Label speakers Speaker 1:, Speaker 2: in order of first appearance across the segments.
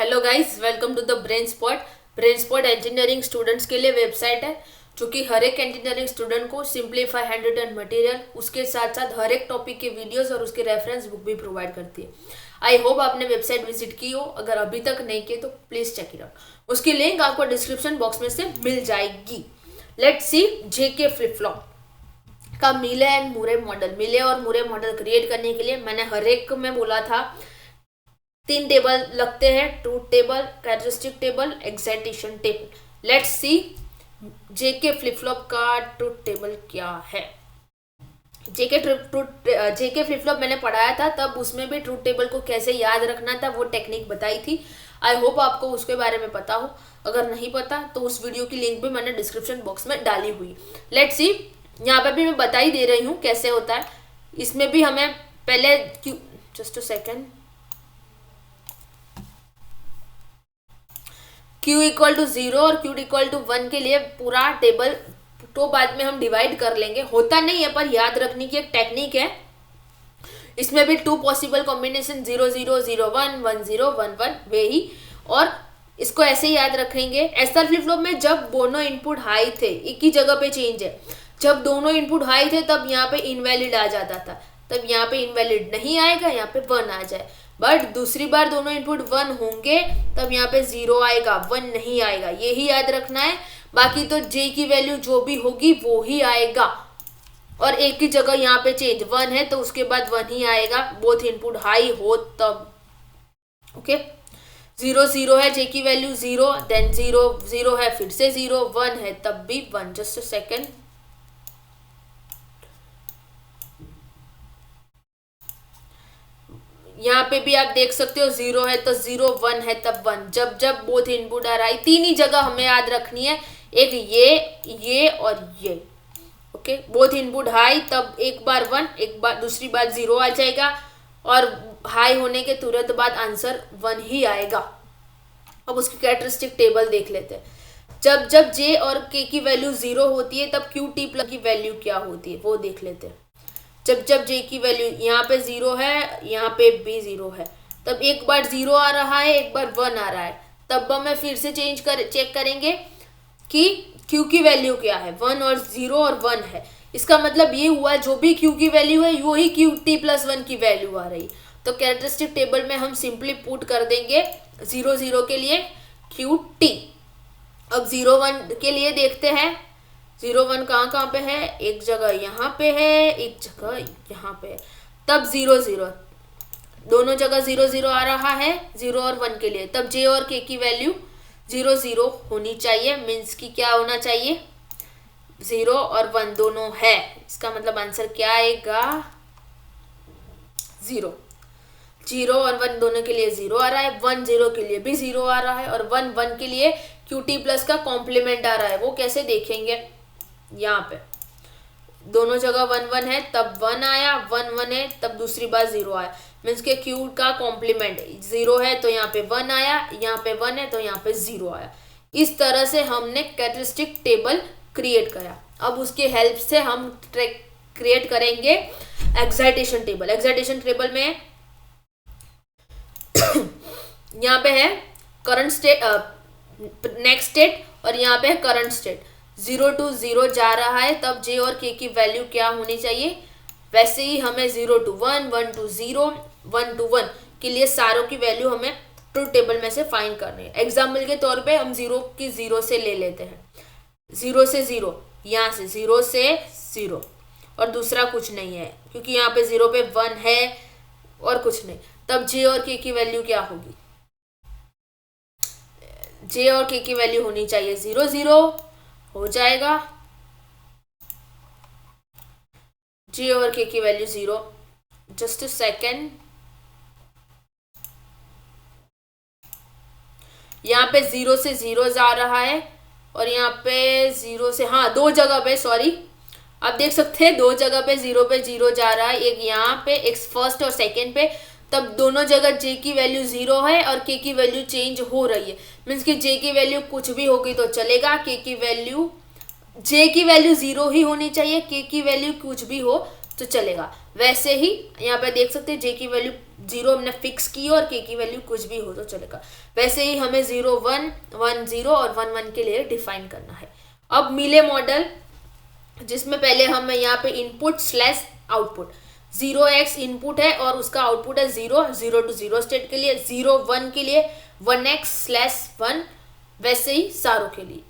Speaker 1: Hello guys, welcome to the brain spot. Brain spot engineering students के लिए website है जो कि हर एक इंजीनियरिंग स्टूडेंट को सिंप्लीफाई हैंड रिटन मटेरियल, उसके साथ साथ हर एक टॉपिक के वीडियोस और उसके रेफरेंस बुक भी प्रोवाइड करती है। आई होप आपने वेबसाइट विजिट की हो। अगर अभी तक नहीं किए तो प्लीज चेक इट आउट। उसकी लिंक आपको डिस्क्रिप्शन बॉक्स में से मिल जाएगी। Let's see JK flip flop का मिले एंड मुरे मॉडल। मिले और मुरे मॉडल क्रिएट करने के लिए मैंने हर एक में बोला था 3 टेबल लगते हैं, truth table, characteristic table, excitation table. Let's see JK flip flop का ट्रूथ टेबल क्या है। जेके फ्लिप फ्लॉप मैंने पढ़ाया था, तब उसमें भी ट्रूथ टेबल को कैसे याद रखना था वो टेक्निक बताई थी। आई होप आपको उसके बारे में पता हो। अगर नहीं पता तो उस वीडियो की लिंक भी मैंने डिस्क्रिप्शन बॉक्स में डाली हुई। लेट्स सी, यहाँ पे भी मैं बता ही दे रही हूँ कैसे होता है। इसमें भी हमें पहले just a second, Q equal to 0 और Q इक्वल टू 1 के लिए पूरा टेबल तो बाद में हम डिवाइड कर लेंगे। होता नहीं है पर याद रखने की एक टेक्निक है। इसमें भी 2 पॉसिबल कॉम्बिनेशन 0 0 0 1 1 0 1 1 वे ही। और इसको ऐसे ही याद रखेंगे। एसआर फ्लिप फ्लॉप में जब दोनों इनपुट हाई थे, एक ही जगह पे चेंज है। जब दोनों इनपुट हाई थे तब यहाँ पे इनवैलिड आ जाता था, तब यहाँ पे इनवैलिड नहीं आएगा, यहाँ पे 1 आ जाए। बट दूसरी बार दोनों इनपुट 1 होंगे तब यहाँ पे 0 आएगा, 1 नहीं आएगा। यही याद रखना है। बाकी तो जे की वैल्यू जो भी होगी वो ही आएगा। और एक ही जगह यहाँ पे चेंज 1 है तो उसके बाद 1 ही आएगा, बोथ इनपुट हाई हो तब। ओके, 0 0 है, जे की वैल्यू 0, देन 0 0 है, फिर से 0, 1 है तब भी 1। जस्ट अ सेकेंड, यहाँ पे भी आप देख सकते हो 0 है तो 0, 1 है तब 1। जब जब बोथ इनपुट आ रहा है, 3 ही जगह हमें याद रखनी है, एक ये और ये। ओके, बोथ इनपुट हाई तब एक बार 1, एक बार दूसरी बार 0 आ जाएगा। और हाई होने के तुरंत बाद आंसर 1 ही आएगा। अब उसकी कैरेक्टरिस्टिक टेबल देख लेते हैं। जब जब जे और के की वैल्यू 0 होती है तब क्यू टी प्लस की वैल्यू क्या होती है वो देख लेते हैं। जब जब जे की वैल्यू यहाँ पे 0 है, यहाँ पे भी 0 है, तब एक बार 0 आ रहा है, एक बार 1 आ रहा है। तब हमें फिर से चेक करेंगे कि क्यू की वैल्यू क्या है। 1 और 0 और 1 है, इसका मतलब ये हुआ जो भी क्यू की वैल्यू है वो ही क्यू टी प्लस 1 की वैल्यू आ रही। तो कैरेक्टरिस्टिक टेबल में हम सिंपली पुट कर देंगे 0 0 के लिए क्यू टी। अब 0 1 के लिए देखते हैं। 0 1 कहाँ पे है, एक जगह यहाँ पे है, एक जगह यहाँ पे है। तब 0 0, दोनों जगह 0 0 आ रहा है 0 और 1 के लिए। तब जे और के की वैल्यू 0 0 होनी चाहिए। मीन्स की क्या होना चाहिए, 0 और 1 दोनों है। इसका मतलब आंसर क्या आएगा, 0। 0 और 1 दोनों के लिए 0 आ रहा है, 1 0 के लिए भी 0 आ रहा है, और 1 1 के लिए क्यू टी प्लस का कॉम्प्लीमेंट आ रहा है। वो कैसे देखेंगे, यहाँ पे दोनों जगह 1 1 है तब 1 आया, 1 1 है तब दूसरी बार 0 आया। मीन्स के क्यू का कॉम्प्लीमेंट 0 है तो यहाँ पे 1 आया, यहाँ पे 1 है तो यहाँ पे 0 आया। इस तरह से हमने कैरेक्टरिस्टिक टेबल क्रिएट करा। अब उसके हेल्प से हम क्रिएट करेंगे एक्साइटेशन टेबल। एक्साइटेशन टेबल में यहाँ पे है करंट स्टेट, नेक्स्ट स्टेट, और यहाँ पे है करंट स्टेट। 0 to 0 जा रहा है तब जे और के की वैल्यू क्या होनी चाहिए। वैसे ही हमें 0 to 1, 1 to 0, 1 to 1 के लिए सारों की वैल्यू हमें ट्रूथ टेबल में से फाइंड करनी है। एग्जाम्पल के तौर पे हम 0 की 0 से ले लेते हैं। 0 से 0, यहाँ से 0 से 0, और दूसरा कुछ नहीं है क्योंकि यहाँ पे 0 पे 1 है और कुछ नहीं। तब जे और के की वैल्यू क्या होगी, जे और के की वैल्यू होनी चाहिए 0 0 हो जाएगा। जे और के की वैल्यू 0। जस्ट अ सेकेंड, यहाँ पे 0 से 0 जा रहा है और यहाँ पे 0 से, हाँ 2 जगह पे, सॉरी आप देख सकते हैं 2 जगह पे 0 जा रहा है, एक यहाँ पे, एक फर्स्ट और सेकेंड पे। तब दोनों जगह जे की वैल्यू 0 है और के की वैल्यू चेंज हो रही है। मीन्स कि जे की वैल्यू कुछ भी होगी तो चलेगा, के की वैल्यू, जे की वैल्यू 0 ही होनी चाहिए, के की वैल्यू कुछ भी हो तो चलेगा। वैसे ही यहाँ पे देख सकते हैं जे की वैल्यू 0 हमने फिक्स की और के की वैल्यू कुछ भी हो तो चलेगा। वैसे ही हमें 0 1 1 0 और 1 1 के लिए डिफाइन करना है। अब मिले मॉडल, जिसमें पहले हम यहाँ पे input slash output, 0x input है और उसका आउटपुट है 0, 0 to 0 स्टेट के लिए, 0 1 के लिए 1x स्लैश 1, वैसे ही सारों के लिए।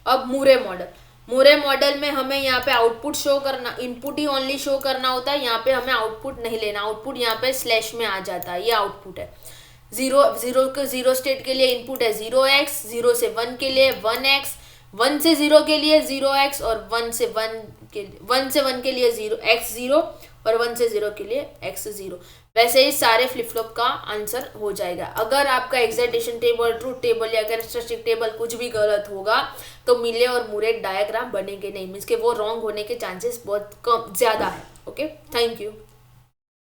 Speaker 1: अब मूरे मॉडल, मूरे मॉडल में हमें यहाँ पे आउटपुट शो करना, इनपुट ही ओनली शो करना होता है, यहाँ पे हमें आउटपुट नहीं लेना, आउटपुट यहाँ पे स्लैश में आ जाता है, ये आउटपुट है। 0 स्टेट के लिए इनपुट है 0x, 0 से 1 के लिए 1x, 1 से 0 के लिए 0x और 1 से 1 के लिए 0x0 और 1 से 0 के लिए x0। वैसे ही सारे फ्लिप फ्लॉप का आंसर हो जाएगा। अगर आपका एक्साइटेशन टेबल, ट्रूथ टेबल या कैरेक्टरिस्टिक टेबल कुछ भी गलत होगा तो मिले और मूरे डायग्राम बनेंगे नहीं, मीन्स के वो रॉन्ग होने के चांसेस बहुत कम ज़्यादा है। Okay, thank you.